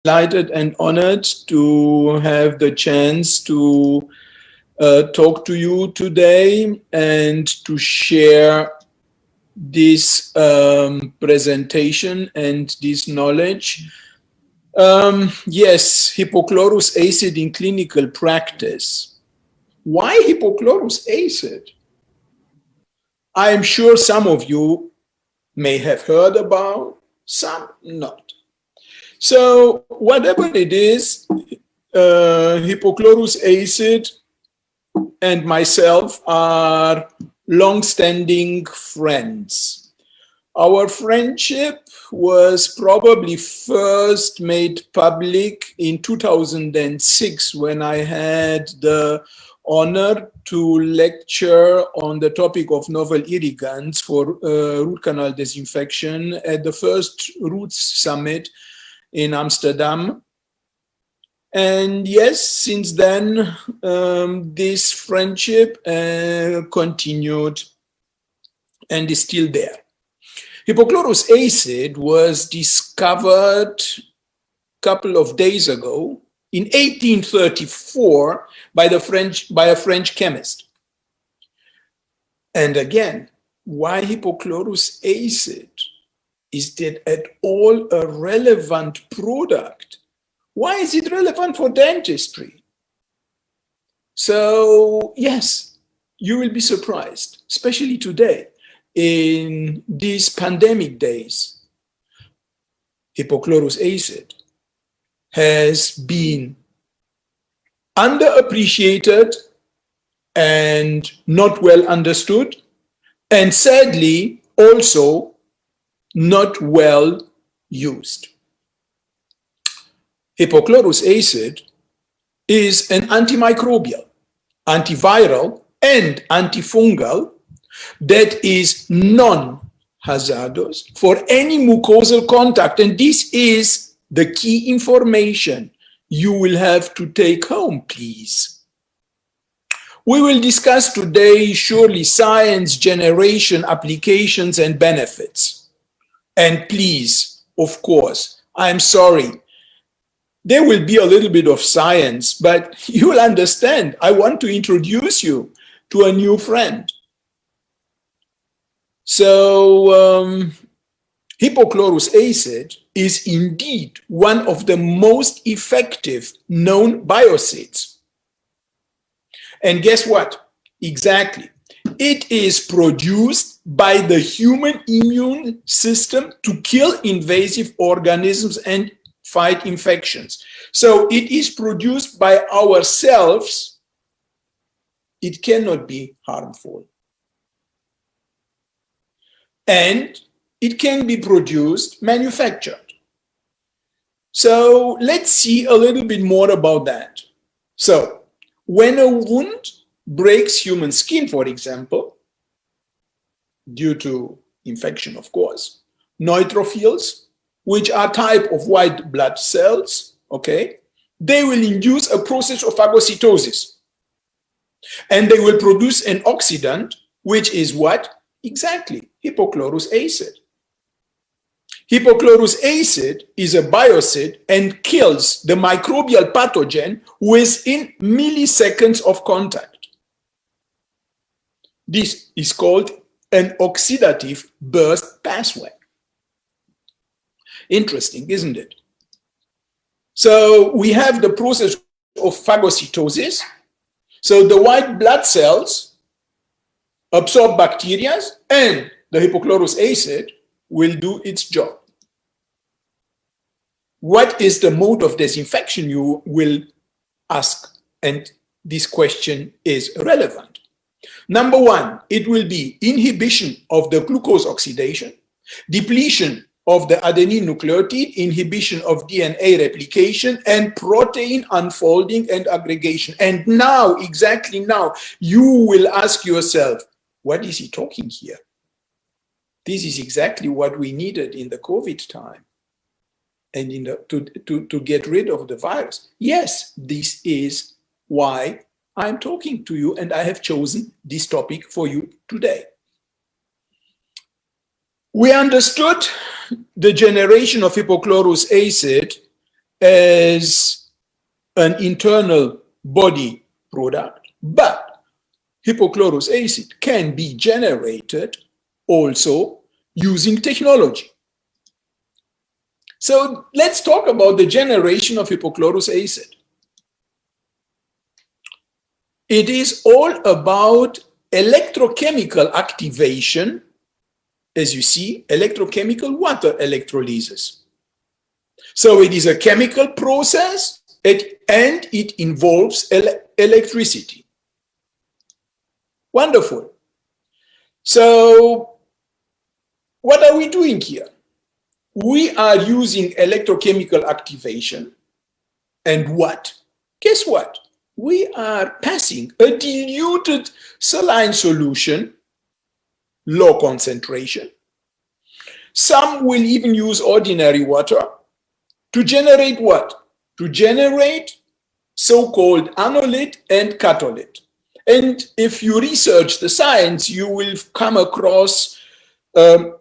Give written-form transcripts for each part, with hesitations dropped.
delighted and honored to have the chance to talk to you today and to share this presentation and this knowledge. Yes, hypochlorous acid in clinical practice. Why hypochlorous acid? I'm sure some of you may have heard about, some not. So whatever it is, hypochlorous acid and myself are long-standing friends. Our friendship was probably first made public in 2006 when I had the honor to lecture on the topic of novel irrigants for root canal disinfection at the first Roots Summit in Amsterdam. And yes, since then, this friendship continued and is still there. Hypochlorous acid was discovered a couple of days ago in 1834 by a French chemist. And again, why hypochlorous acid? Is that at all a relevant product? Why is it relevant for dentistry? So yes, you will be surprised, especially today in these pandemic days. Hypochlorous acid has been underappreciated and not well understood, and sadly also not well used. Hypochlorous acid is an antimicrobial, antiviral, and antifungal that is non-hazardous for any mucosal contact. And this is the key information you will have to take home, please. We will discuss today surely science, generation, applications, and benefits. And please, of course, I'm sorry, there will be a little bit of science, but you will understand. I want to introduce you to a new friend. So, hypochlorous acid is indeed one of the most effective known biocides. And guess what? Exactly. It is produced by the human immune system to kill invasive organisms and fight infections. So it is produced by ourselves. It cannot be harmful. And it can be produced, manufactured. So let's see a little bit more about that. So when a wound breaks human skin, for example, due to infection, of course, neutrophils, which are type of white blood cells, okay, they will induce a process of phagocytosis. And they will produce an oxidant, which is what? Exactly, hypochlorous acid. Hypochlorous acid is a biocide and kills the microbial pathogen within milliseconds of contact. This is called an oxidative burst pathway. Interesting, isn't it? So we have the process of phagocytosis. So the white blood cells absorb bacteria and the hypochlorous acid will do its job. What is the mode of disinfection, you will ask, and this question is relevant. Number one, it will be inhibition of the glucose oxidation, depletion of the adenine nucleotide, inhibition of DNA replication, and protein unfolding and aggregation. And now, exactly now, you will ask yourself, what is he talking here? This is exactly what we needed in the COVID time and to get rid of the virus. Yes, this is why I'm talking to you, and I have chosen this topic for you today. We understood the generation of hypochlorous acid as an internal body product, but hypochlorous acid can be generated also using technology. So let's talk about the generation of hypochlorous acid. It is all about electrochemical activation, as you see, electrochemical water electrolysis. So it is a chemical process and it involves electricity. Wonderful. So what are we doing here? We are using electrochemical activation, and what? Guess what? We are passing a diluted saline solution, low concentration. Some will even use ordinary water to generate what? To generate so-called anolith and catolith. And if you research the science, you will come across,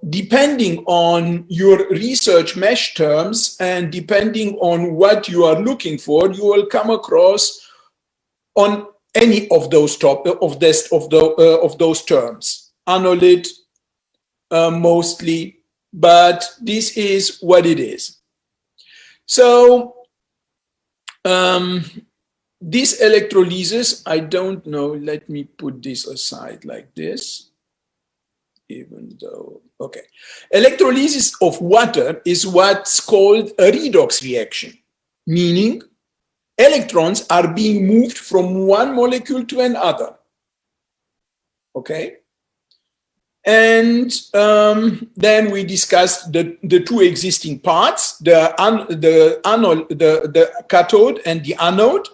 depending on your research mesh terms and depending on what you are looking for, you will come across on any of those those terms. Anolith mostly, but this is what it is. So this electrolysis, I don't know, let me put this aside like this, even though, okay. Electrolysis of water is what's called a redox reaction, meaning electrons are being moved from one molecule to another, okay? And then we discussed the two existing parts, the cathode and the anode,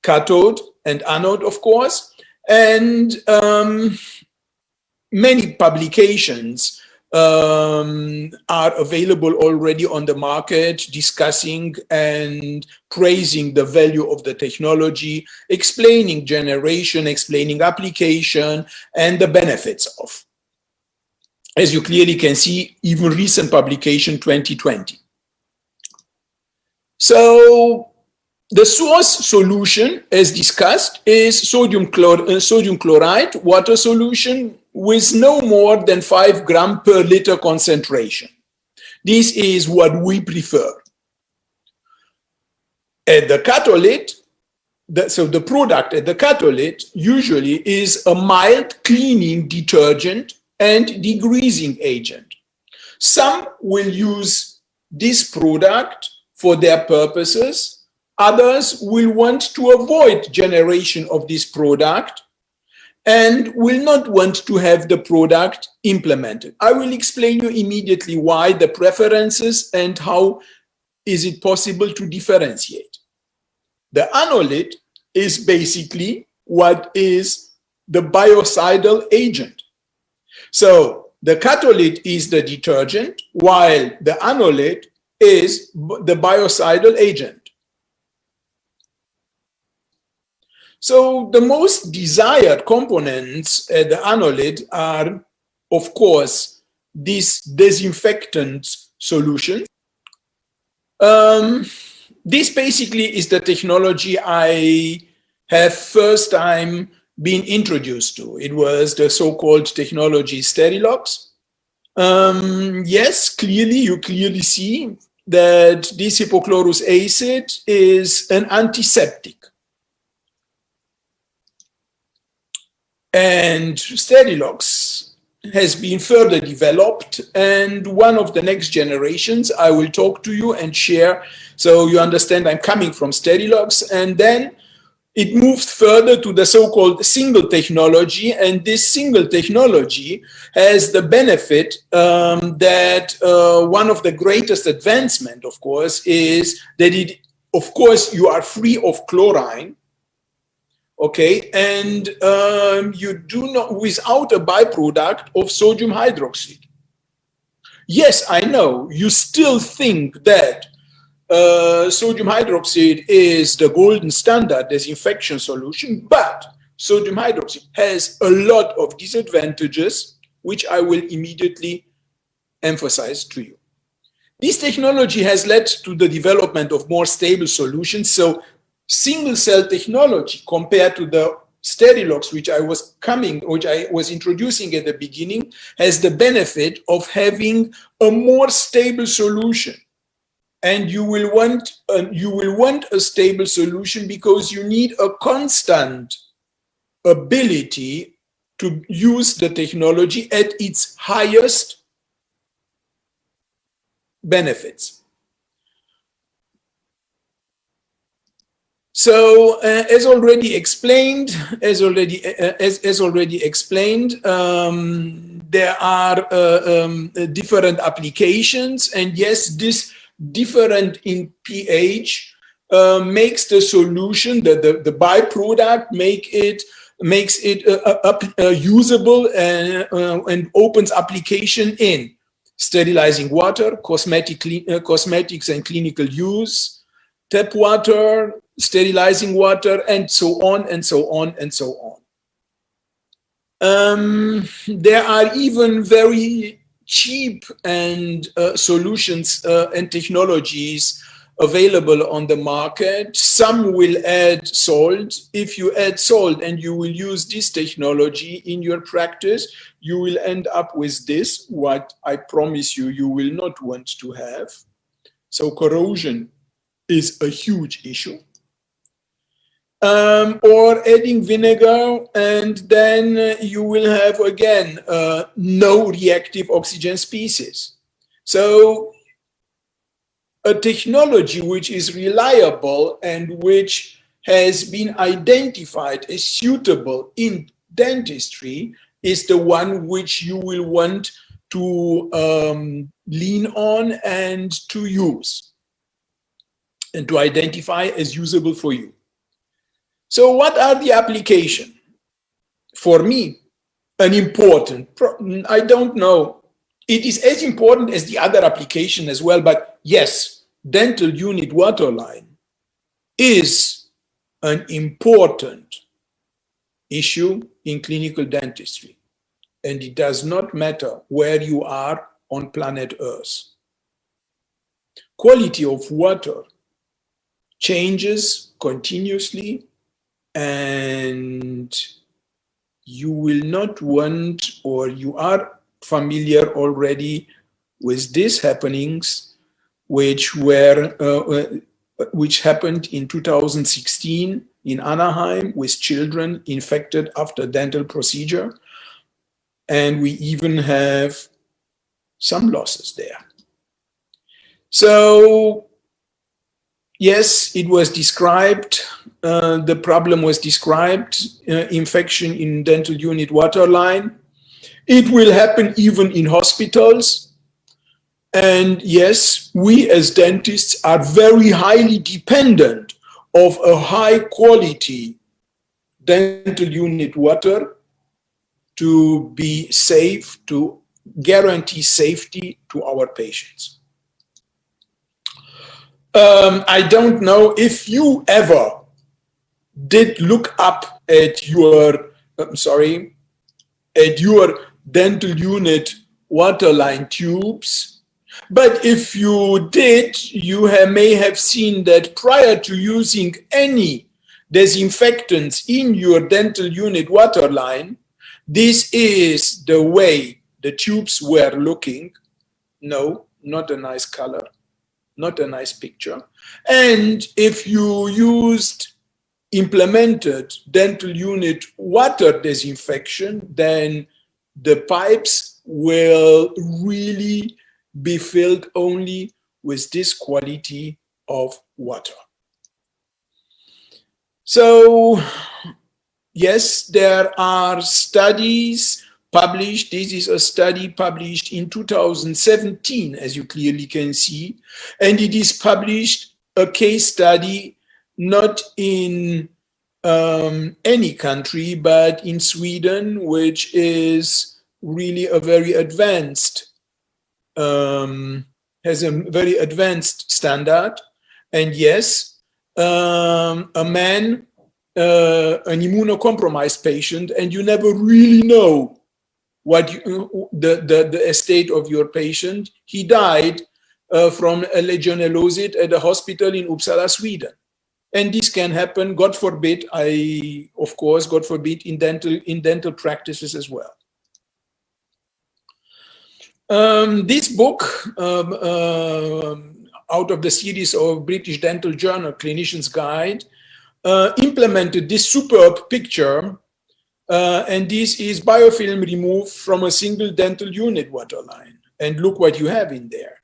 cathode and anode, of course, and many publications are available already on the market discussing and praising the value of the technology, explaining generation, explaining application, and the benefits of. As you clearly can see, even recent publication 2020. So the source solution, as discussed, is sodium chloride water solution with no more than 5 grams per liter concentration. This is what we prefer. At the catolith, so the product at the catolith usually is a mild cleaning detergent and degreasing agent. Some will use this product for their purposes. Others will want to avoid generation of this product and will not want to have the product implemented. I will explain you immediately why, the preferences, and how is it possible to differentiate. The anolith is basically what is the biocidal agent. So the catolith is the detergent, while the anolith is the biocidal agent. So the most desired components at the anolith are, of course, this disinfectant solution. This basically is the technology I have first time been introduced to. It was the so-called technology Sterilox. Yes, clearly, you clearly see that this hypochlorous acid is an antiseptic. And Sterilox has been further developed, and one of the next generations I will talk to you and share, so you understand I'm coming from Sterilox, and then it moved further to the so-called single technology, and this single technology has the benefit that one of the greatest advancement, of course, is that it, of course, you are free of chlorine. Okay, and you do not, without a byproduct of sodium hydroxide. Yes, I know, you still think that sodium hydroxide is the golden standard disinfection solution, but sodium hydroxide has a lot of disadvantages, which I will immediately emphasize to you. This technology has led to the development of more stable solutions. So single cell technology compared to the Sterilox, which I was introducing at the beginning, has the benefit of having a more stable solution. And you will want a stable solution because you need a constant ability to use the technology at its highest benefits. So, as already explained, there are different applications, and yes, this different in pH makes the solution, the byproduct, makes it usable and opens application in sterilizing water, cosmetics and clinical use, tap water, sterilizing water, and so on and so on and so on. There are even very cheap and solutions and technologies available on the market. Some will add salt. If you add salt and you will use this technology in your practice, you will end up with this, what I promise you, you will not want to have. So corrosion is a huge issue. Or adding vinegar, and then you will have again no reactive oxygen species. So a technology which is reliable and which has been identified as suitable in dentistry is the one which you will want to lean on and to use and to identify as usable for you. So what are the applications? For me, an important, I don't know, it is as important as the other application as well, but yes, dental unit waterline is an important issue in clinical dentistry. And it does not matter where you are on planet Earth. Quality of water changes continuously, and you will not want, or you are familiar already with these happenings, which happened in 2016 in Anaheim with children infected after dental procedure, and we even have some losses there. So yes, it was described, the problem was described, infection in dental unit waterline. It will happen even in hospitals. And yes, we as dentists are very highly dependent of a high quality dental unit water to be safe, to guarantee safety to our patients. I don't know if you ever did look up at your, at your dental unit waterline tubes, but if you did, you may have seen that prior to using any disinfectants in your dental unit waterline, this is the way the tubes were looking. No, not a nice color. Not a nice picture. And if you implemented dental unit water disinfection, then the pipes will really be filled only with this quality of water. So yes, there are studies published. This is a study published in 2017, as you clearly can see, and it is published a case study not in any country, but in Sweden, which is really a very advanced, has a very advanced standard. And yes, a man, an immunocompromised patient, and you never really know what the state of your patient. He died from a legionellosis at a hospital in Uppsala, Sweden. And this can happen, God forbid, of course, God forbid, in dental practices as well. This book, out of the series of British Dental Journal, Clinician's Guide, implemented this superb picture, and this is biofilm removed from a single dental unit waterline. And look what you have in there.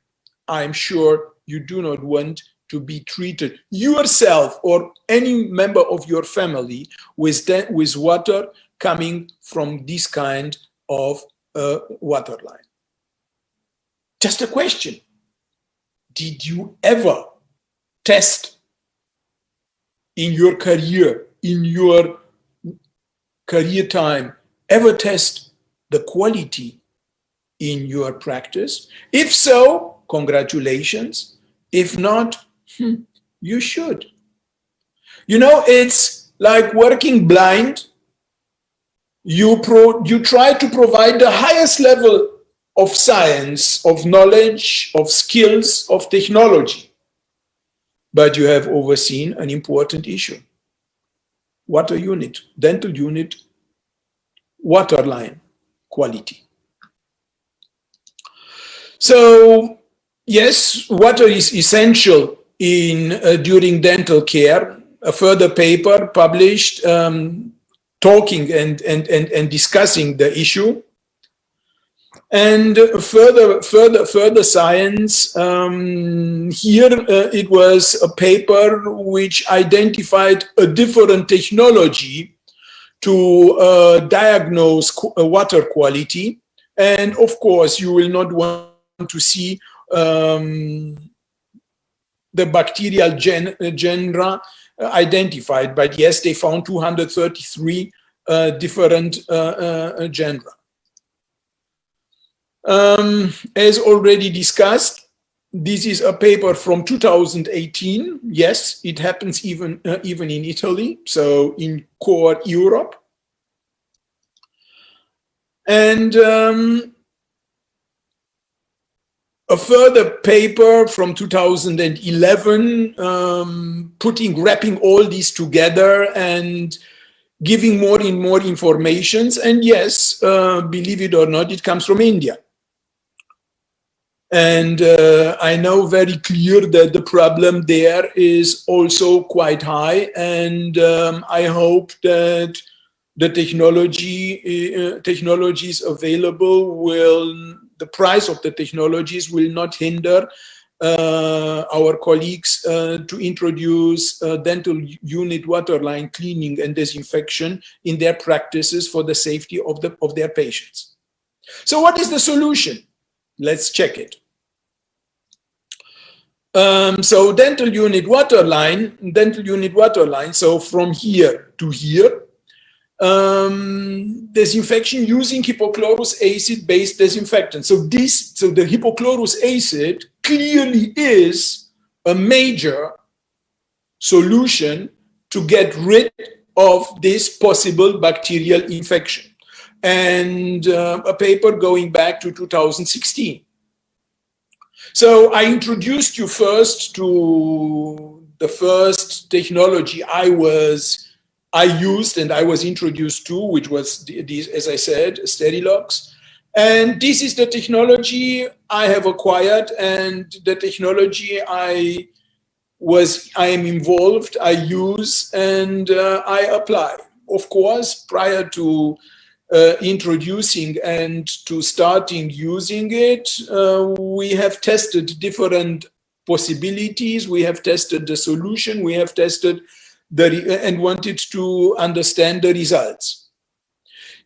I'm sure you do not want to be treated yourself or any member of your family with water coming from this kind of waterline. Just a question. Did you ever test in your career time, ever test the quality in your practice? If so, congratulations. If not, you should. You know, it's like working blind. You try to provide the highest level of science, of knowledge, of skills, of technology. But you have overseen an important issue. Water unit, dental unit, waterline quality. So, yes, water is essential during dental care. A further paper published talking and discussing the issue. And further science, here it was a paper which identified a different technology to diagnose water quality. And of course, you will not want to see the bacterial genera identified, but yes, they found 233 different genera. As already discussed, this is a paper from 2018. Yes, it happens even in Italy, so in core Europe. And a further paper from 2011, wrapping all these together and giving more and more information. And yes, believe it or not, it comes from India. And I know very clear that the problem there is also quite high. And I hope that the technologies available the price of the technologies will not hinder our colleagues to introduce dental unit waterline cleaning and disinfection in their practices for the safety of their patients. So what is the solution? Let's check it. So dental unit waterline, so from here to here, disinfection using hypochlorous-acid based disinfectant. So the hypochlorous acid clearly is a major solution to get rid of this possible bacterial infection. And a paper going back to 2016. So I introduced you first to the first technology I used and I was introduced to, which was these, as I said, Sterilox. And this is the technology I have acquired and the technology I am involved, I use, and I apply. Of course, prior to introducing and to starting using it, we have tested different possibilities. We have tested the solution. We have tested and wanted to understand the results.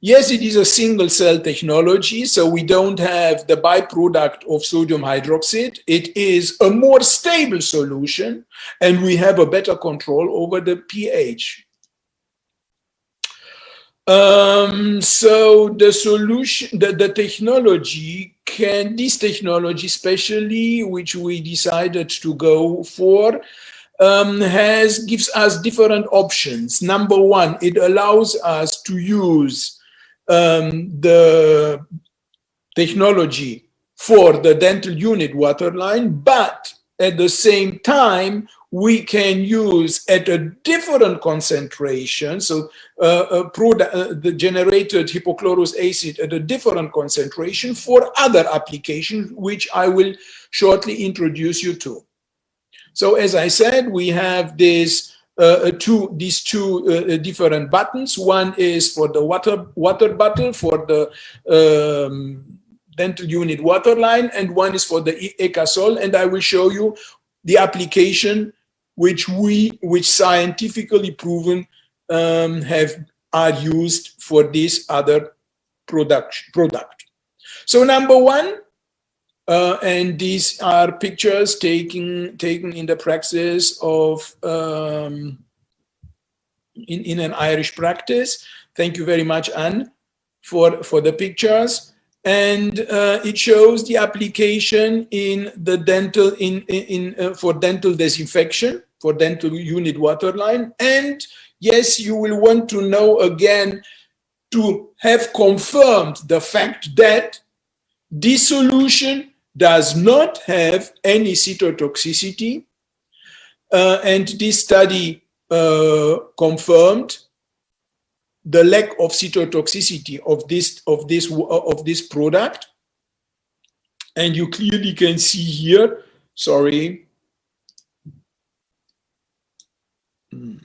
Yes, it is a single cell technology, so we don't have the byproduct of sodium hydroxide. It is a more stable solution, and we have a better control over the pH. So the solution, the technology this technology especially, which we decided to go for, gives us different options. Number one, it allows us to use the technology for the dental unit waterline, but at the same time, we can use at a different concentration, so the generated hypochlorous-acid at a different concentration for other applications, which I will shortly introduce you to. So as I said, we have these two different buttons. One is for the water bottle for the dental unit waterline, and one is for the HOCl, and I will show you the application which scientifically proven are used for this other product. So number one, and these are pictures taken in the praxis of in an Irish practice. Thank you very much, Anne, for the pictures. And it shows the application in the dental for dental disinfection for dental unit waterline. And yes, you will want to know again to have confirmed the fact that this solution does not have any cytotoxicity, and this study confirmed the lack of cytotoxicity of this product. And you clearly can see here, sorry, and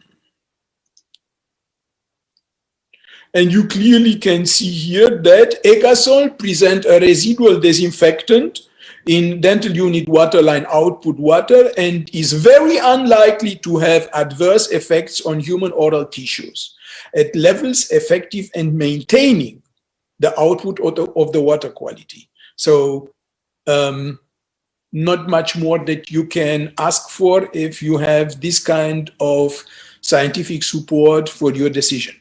you clearly can see here that HOCl present a residual disinfectant in dental unit waterline output water and is very unlikely to have adverse effects on human oral tissues at levels effective and maintaining the output of the water quality. So not much more that you can ask for if you have this kind of scientific support for your decision.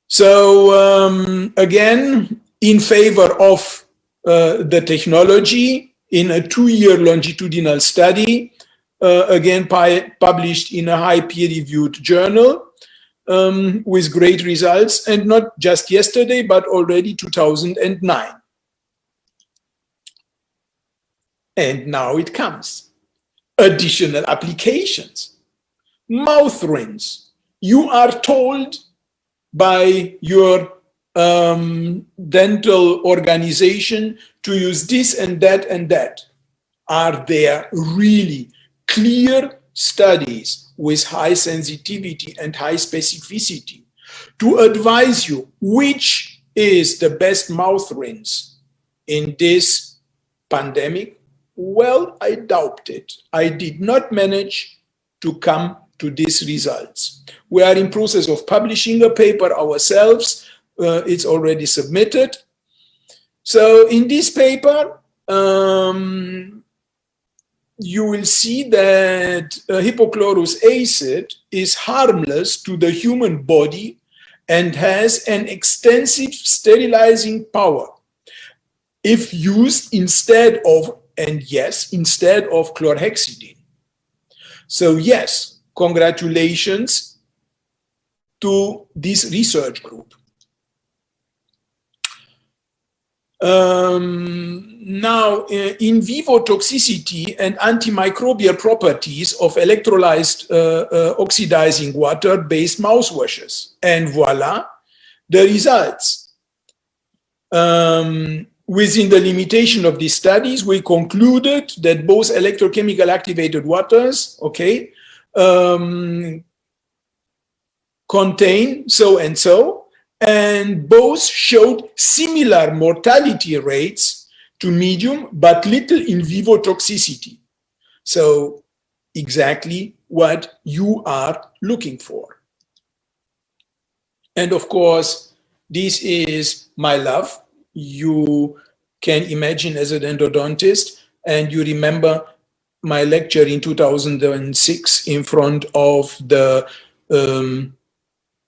So again, in favor of the technology in a 2-year longitudinal study, again published in a high peer-reviewed journal, with great results, and not just yesterday, but already 2009. And now it comes. Additional applications. Mouth rinse. You are told by your dental organization to use this and that and that. Are there really clear studies with high sensitivity and high specificity to advise you which is the best mouth rinse in this pandemic? Well, I doubt it. I did not manage to come to these results. We are in process of publishing a paper ourselves. It's already submitted. So in this paper, you will see that hypochlorous-acid is harmless to the human body and has an extensive sterilizing power if used instead of, and yes, instead of chlorhexidine. So yes, congratulations to this research group. Now, in vivo toxicity and antimicrobial properties of electrolyzed oxidizing water-based mouthwashes. And voila, the results. Within the limitation of these studies, we concluded that both electrochemical activated waters, okay, contain so and so, and both showed similar mortality rates to medium, but little in vivo toxicity. So exactly what you are looking for. And of course, this is my love. You can imagine as an endodontist, and you remember my lecture in 2006 in front of the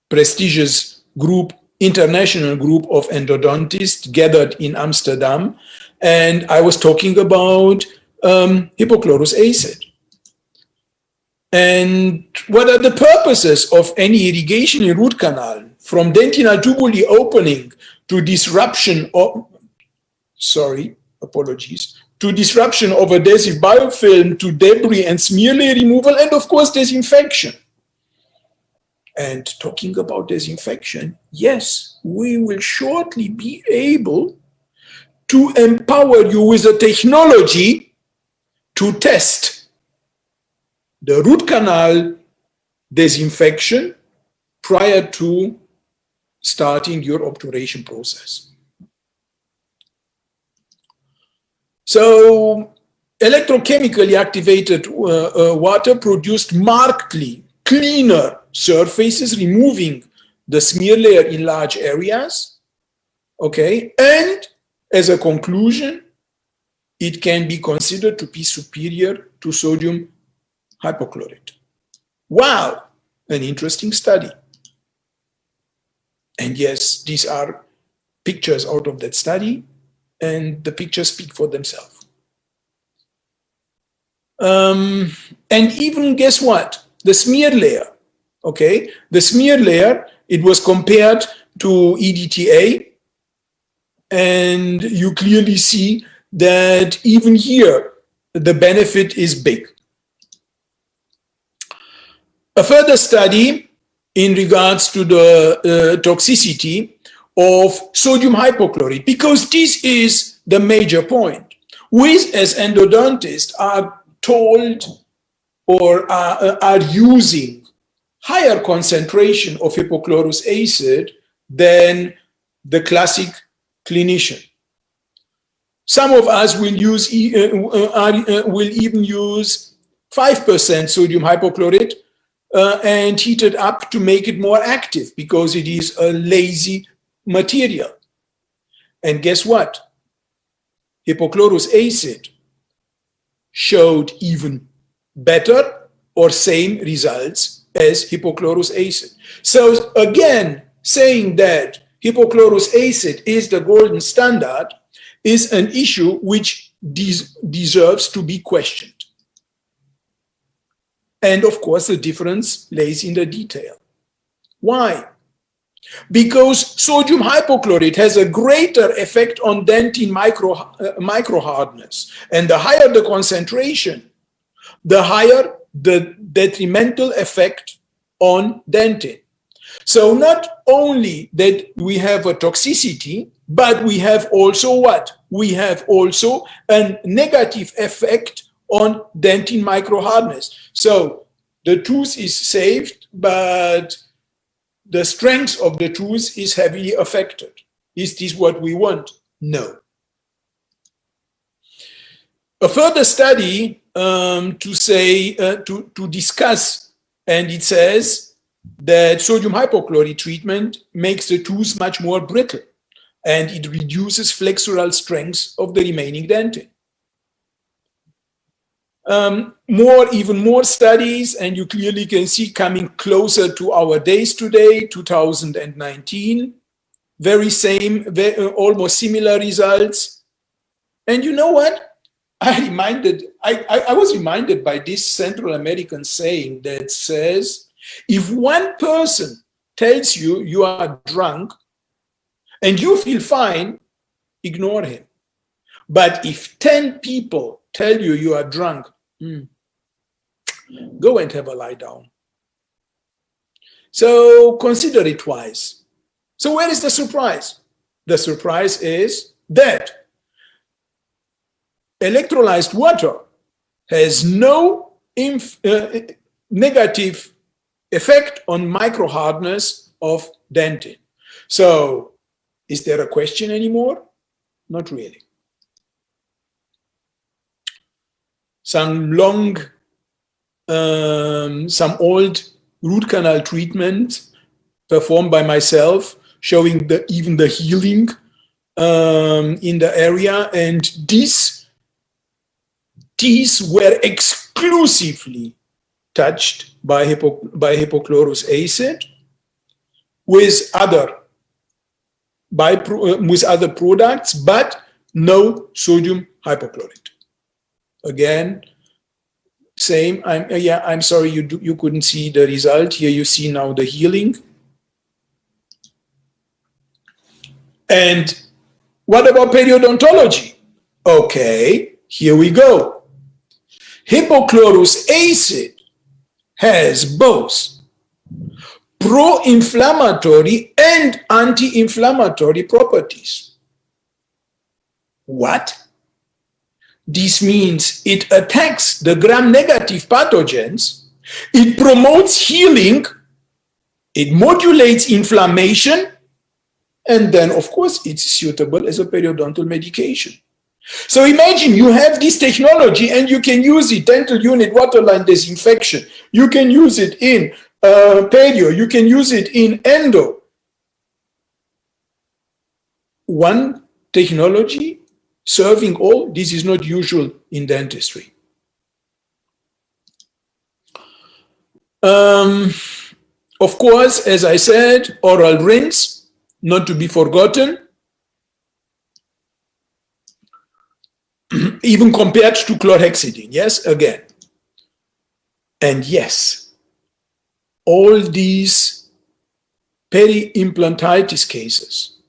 prestigious group, international group of endodontists gathered in Amsterdam, and I was talking about hypochlorous-acid. And what are the purposes of any irrigation in root canal, from dentinal tubuli opening to disruption of, sorry, apologies, to disruption of adhesive biofilm, to debris and smear layer removal, and of course disinfection. And talking about disinfection, yes, we will shortly be able to empower you with a technology to test the root canal disinfection prior to starting your obturation process. So electrochemically activated water produced markedly cleaner surfaces, removing the smear layer in large areas, okay? And as a conclusion, it can be considered to be superior to sodium hypochlorite. Wow, an interesting study. And yes, these are pictures out of that study, and the pictures speak for themselves. And even, guess what? The smear layer, okay? The smear layer, it was compared to EDTA, and you clearly see that even here, the benefit is big. A further study in regards to the toxicity of sodium hypochlorite, because this is the major point. We as endodontists are told or are using higher concentration of hypochlorous-acid than the classic clinician. Some of us will use will even use 5% sodium hypochlorite and heat it up to make it more active because it is a lazy material. And guess what? Hypochlorous-acid showed even better or same results as hypochlorous-acid. So again, saying that hypochlorous-acid is the golden standard is an issue which deserves to be questioned. And of course, the difference lays in the detail. Why? Because sodium hypochlorite has a greater effect on dentin microhardness. And the higher the concentration, the higher the detrimental effect on dentin. So not only that we have a toxicity, but we have also what? We have also a negative effect on dentin microhardness. So the tooth is saved, but the strength of the tooth is heavily affected. Is this what we want? No. A further study to discuss, and it says that sodium hypochlorite treatment makes the tooth much more brittle, and it reduces flexural strength of the remaining dentin. Even more studies, and you clearly can see coming closer to our days today, 2019, almost similar results. And you know what? I was reminded by this Central American saying that says, if one person tells you you are drunk and you feel fine, ignore him. But if 10 people tell you you are drunk, go and have a lie down. So consider it twice. So where is the surprise? The surprise is that electrolyzed water has no negative effect on microhardness of dentin. So is there a question anymore? Not really. Some old root canal treatment performed by myself, showing even the healing in the area, and these were exclusively touched by hypochlorous-acid with other products, but no sodium hypochlorite. Again, same. I'm sorry you couldn't see the result. Here you see now the healing. And what about periodontology? Okay, here we go. Hypochlorous-acid has both pro-inflammatory and anti-inflammatory properties. What? This means it attacks the gram-negative pathogens, it promotes healing, it modulates inflammation, and then, of course, it's suitable as a periodontal medication. So imagine you have this technology and you can use it, dental unit waterline disinfection. You can use it in perio, you can use it in endo. One technology serving all, this is not usual in dentistry. Of course, as I said, oral rinse, not to be forgotten. Even compared to chlorhexidine, yes, again. And yes, all these peri-implantitis cases,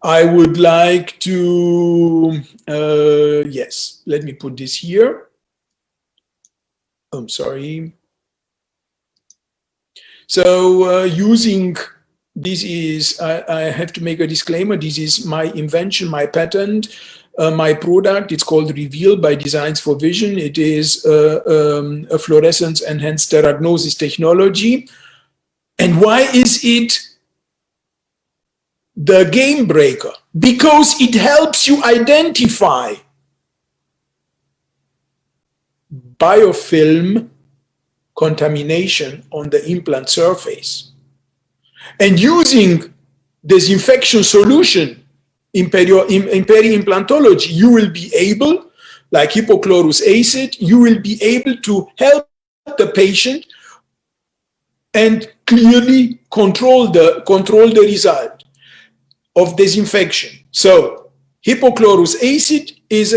I would like to, yes, let me put this here. I'm sorry. So using, this is, I have to make a disclaimer, this is my invention, my patent, my product. It's called Reveal by Designs for Vision. It is a fluorescence-enhanced diagnosis technology. And why is it the game breaker? Because it helps you identify biofilm contamination on the implant surface. And using disinfection solution in peri-implantology, you will be able, like hypochlorous-acid, you will be able to help the patient and clearly control the result of disinfection. So hypochlorous-acid is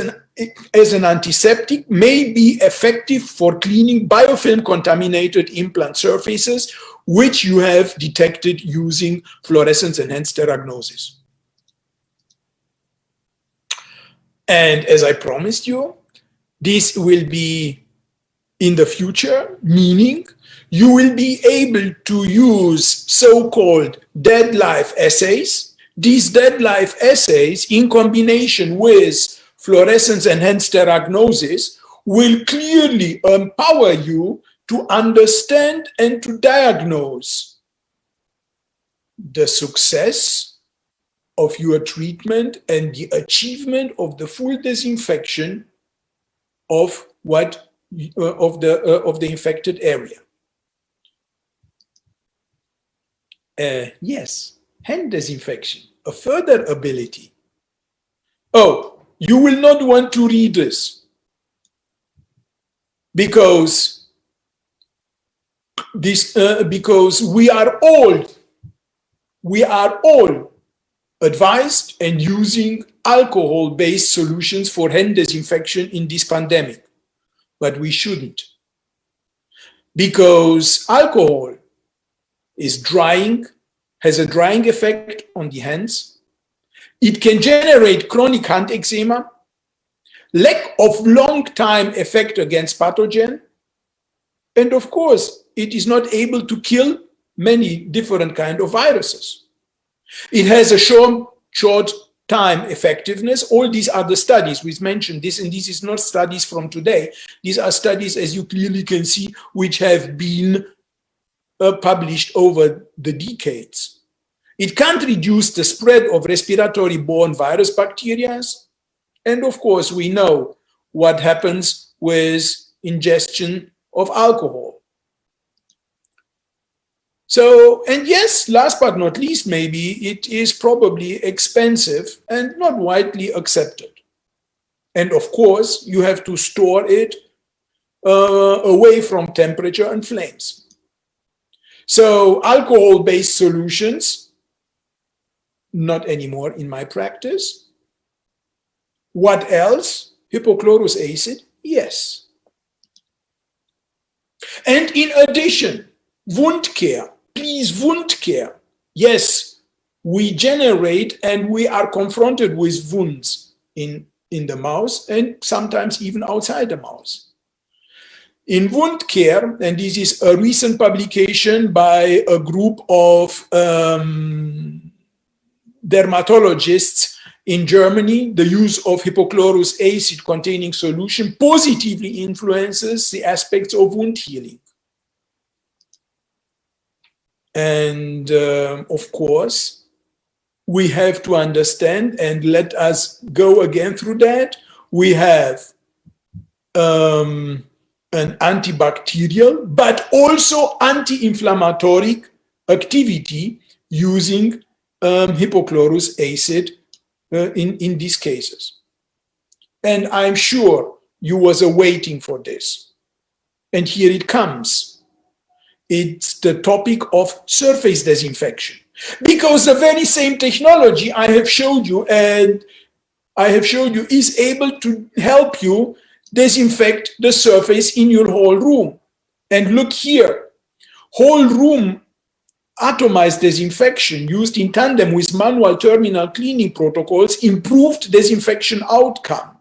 as an antiseptic may be effective for cleaning biofilm contaminated implant surfaces, which you have detected using fluorescence-enhanced diagnosis. And as I promised you, this will be in the future, meaning you will be able to use so-called dead life assays. These dead life assays, in combination with fluorescence-enhanced diagnosis, will clearly empower you to understand and to diagnose the success of your treatment and the achievement of the full disinfection of the infected area. Yes, hand disinfection, a further ability. Oh, you will not want to read this because we are all advised and using alcohol-based solutions for hand disinfection in this pandemic, but we shouldn't, because alcohol is drying, has a drying effect on the hands. It can generate chronic hand eczema, lack of long-time effect against pathogen, and of course, it is not able to kill many different kinds of viruses. It has a short time effectiveness. All these are the studies. We've mentioned this, and this is not studies from today. These are studies, as you clearly can see, which have been published over the decades. It can't reduce the spread of respiratory-borne virus bacteria. And of course, we know what happens with ingestion of alcohol. So, and yes, last but not least, maybe it is probably expensive and not widely accepted. And of course, you have to store it away from temperature and flames. So alcohol-based solutions, not anymore in my practice. What else? Hypochlorous-acid, yes. And in addition, wound care. Please, wound care. Yes, we generate and we are confronted with wounds in in the mouth and sometimes even outside the mouth. In wound care, and this is a recent publication by a group of dermatologists in Germany, the use of hypochlorous acid containing solution positively influences the aspects of wound healing. And of course, we have to understand, and let us go again through that. We have an antibacterial, but also anti-inflammatory activity using hypochlorous acid in these cases. And I'm sure you was waiting for this. And here it comes. It's the topic of surface disinfection. Because the very same technology I have showed you is able to help you disinfect the surface in your whole room. And look here, whole room atomized disinfection used in tandem with manual terminal cleaning protocols improved disinfection outcome.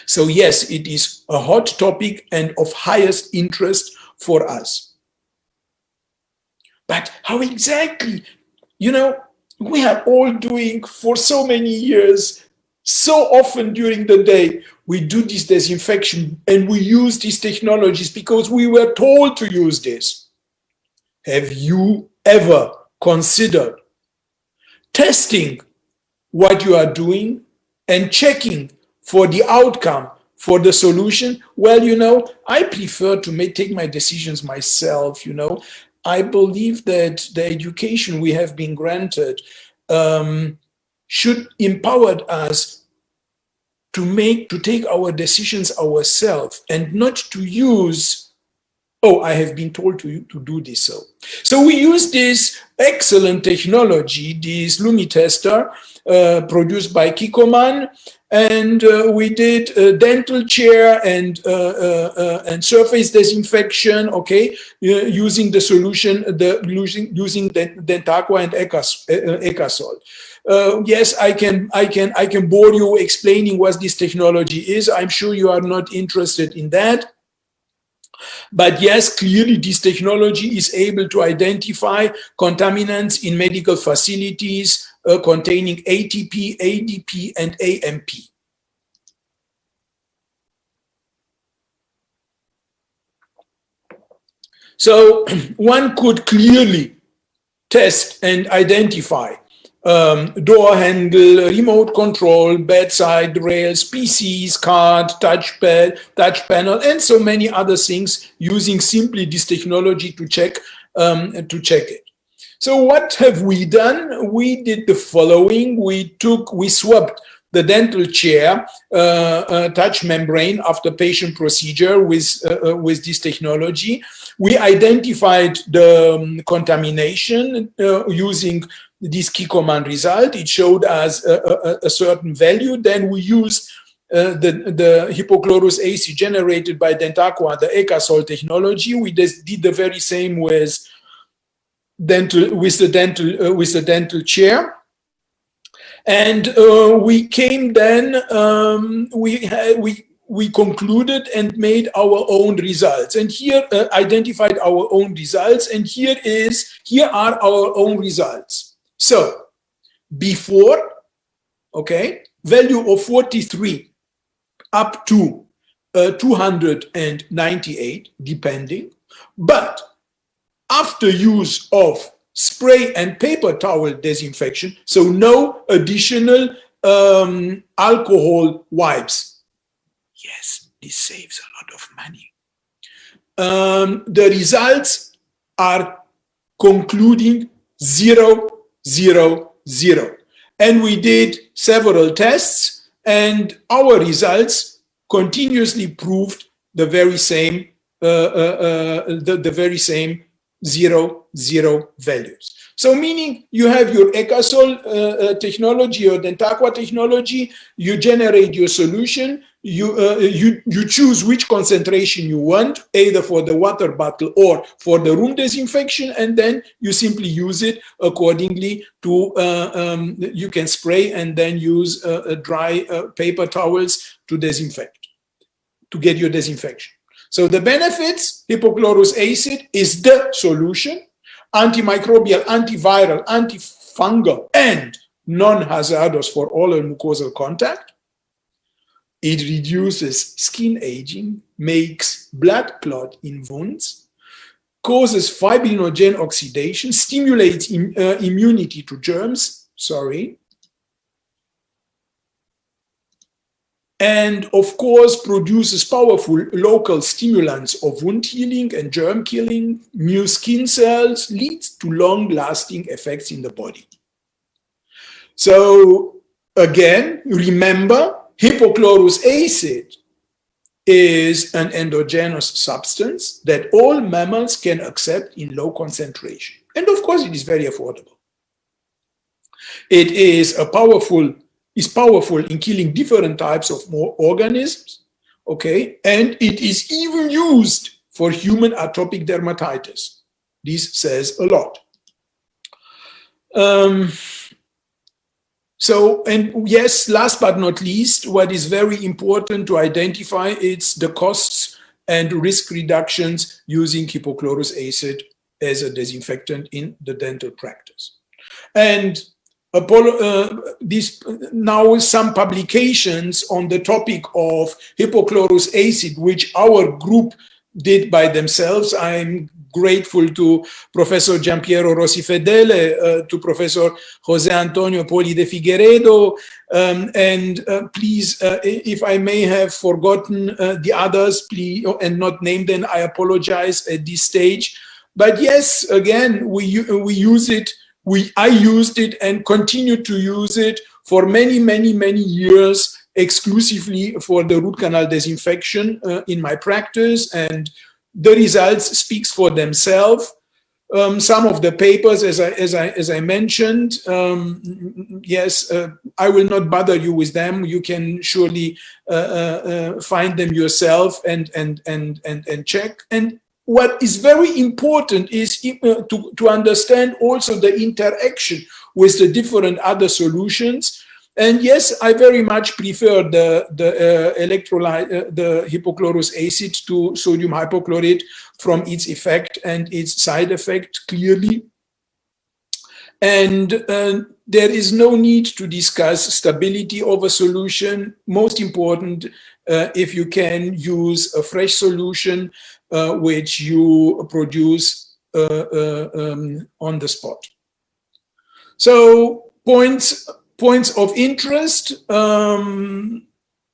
So yes, it is a hot topic and of highest interest for us. But how exactly? You know, we are all doing for so many years, so often during the day, we do this disinfection and we use these technologies because we were told to use this. Have you ever considered testing what you are doing and checking for the outcome, for the solution? Well, you know, I prefer to take my decisions myself, you know. I believe that the education we have been granted should empower us to take our decisions ourselves and not to use, oh, I have been told to do this. So we use this excellent technology, this Lumi tester produced by Kikkoman, and we did dental chair and surface disinfection, okay, using the solution, using Dentaqua and HOCl. Yes, I can bore you explaining what this technology is. I'm sure you are not interested in that. But yes, clearly this technology is able to identify contaminants in medical facilities containing ATP, ADP, and AMP. So one could clearly test and identify door handle, remote control, bedside rails, PCs, card, touchpad, touch panel, and so many other things using simply this technology to check it. So what have we done? We did the following. We swapped the dental chair touch membrane after patient procedure with this technology. We identified the contamination using this Kikkoman result. It showed us a certain value. Then we used the hypochlorous acid generated by Dentaqua, the HOCl technology. We did the very same with the dental chair. And we came then, we concluded and made our own results. And here identified our own results. And here are our own results. So before, okay, value of 43 up to 298, depending. But after use of spray and paper towel disinfection, so no additional alcohol wipes. Yes, this saves a lot of money. The results are concluding 0, 0, 0. And we did several tests, and our results continuously proved the very same, zero, zero values. So meaning you have your HOCl technology or Dentaqua technology, you generate your solution, you choose which concentration you want, either for the water bottle or for the room disinfection, and then you simply use it accordingly to, you can spray and then use dry paper towels to disinfect, to get your disinfection. So the benefits: hypochlorous acid is the solution, antimicrobial, antiviral, antifungal, and non-hazardous for oral mucosal contact. It reduces skin aging, makes blood clot in wounds, causes fibrinogen oxidation, stimulates immunity to germs, and of course produces powerful local stimulants of wound healing and germ killing, new skin cells, leads to long-lasting effects in the body. So again, remember, hypochlorous acid is an endogenous substance that all mammals can accept in low concentration. And of course, it is very affordable. It is powerful in killing different types of organisms, okay? And it is even used for human atopic dermatitis. This says a lot. So, and yes, last but not least, what is very important to identify is the costs and risk reductions using hypochlorous acid as a disinfectant in the dental practice. And now some publications on the topic of hypochlorous acid, which our group did by themselves. I'm grateful to Professor Giampiero Rossi Fedele, to Professor Jose Antonio Poli de Figueiredo, and please, if I may have forgotten the others, please, and not named them, I apologize at this stage. But yes, again, we use it. I used it and continue to use it for many, many, many years, exclusively for the root canal disinfection in my practice, and the results speaks for themselves. Some of the papers, as I mentioned, yes, I will not bother you with them. You can surely find them yourself and check. And what is very important is to understand also the interaction with the different other solutions. And yes, I very much prefer the hypochlorous acid to sodium hypochlorite from its effect and its side effect clearly. And there is no need to discuss stability of a solution. Most important, if you can use a fresh solution which you produce on the spot. So points of interest.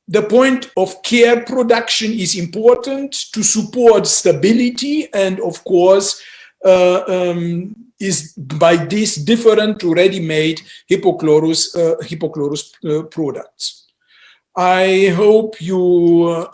The point of care production is important to support stability, and of course is by this different to ready-made hypochlorous products. I hope you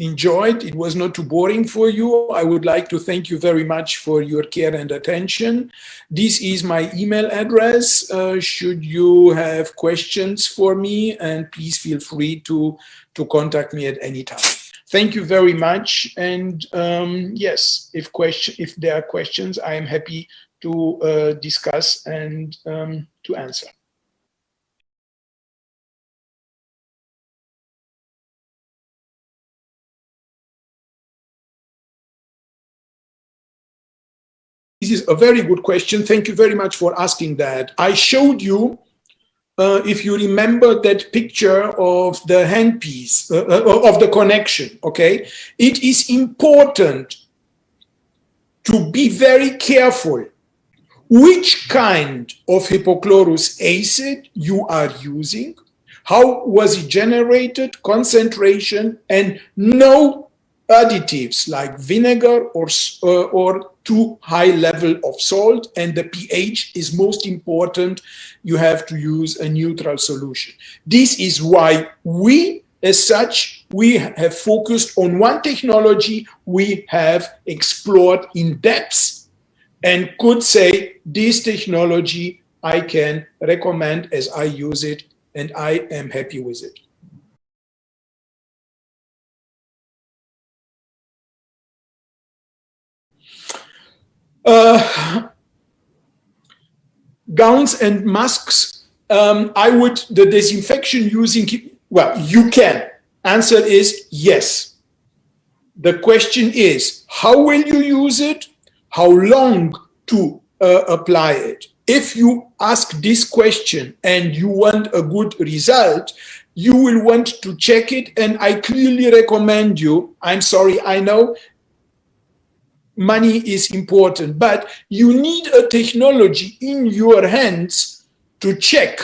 enjoyed. It was not too boring for you. I would like to thank you very much for your care and attention. This is my email address. Should you have questions for me, and please feel free to contact me at any time. Thank you very much. And yes, if there are questions, I am happy to discuss and to answer. This is a very good question. Thank you very much for asking that. I showed you, if you remember that picture of the handpiece, of the connection, okay? It is important to be very careful which kind of hypochlorous acid you are using, how was it generated, concentration, and no additives like vinegar or too high level of salt, and the pH is most important. You have to use a neutral solution. This is why we, as such, we have focused on one technology we have explored in depth and could say this technology I can recommend as I use it and I am happy with it. Gowns and masks, the disinfection using, well, you can. Answer is yes. The question is, how will you use it? How long to apply it? If you ask this question and you want a good result, you will want to check it, and I clearly recommend you, I'm sorry, I know money is important, but you need a technology in your hands to check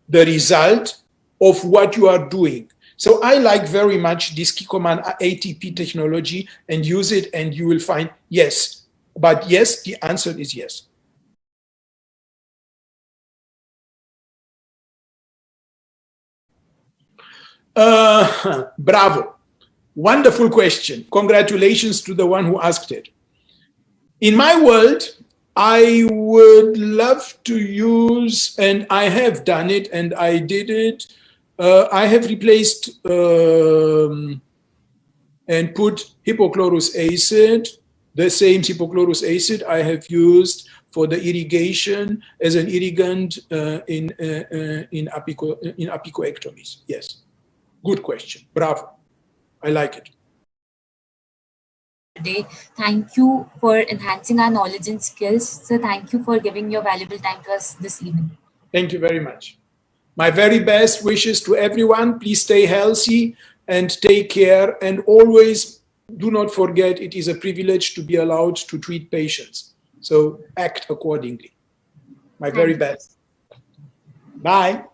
the result of what you are doing. So I like very much this Kikkoman ATP technology and use it, and you will find yes. But yes, the answer is yes. Bravo. Wonderful question. Congratulations to the one who asked it. In my world, I would love to use, and I have done it, and I did it. I have replaced and put hypochlorous-acid, the same hypochlorous-acid I have used for the irrigation as an irrigant in apicoectomies. Yes, good question. Bravo. I like it. Today. Thank you for enhancing our knowledge and skills. So thank you for giving your valuable time to us this evening. Thank you very much. My very best wishes to everyone. Please stay healthy and take care. And always do not forget, it is a privilege to be allowed to treat patients. So act accordingly. My very best. Bye.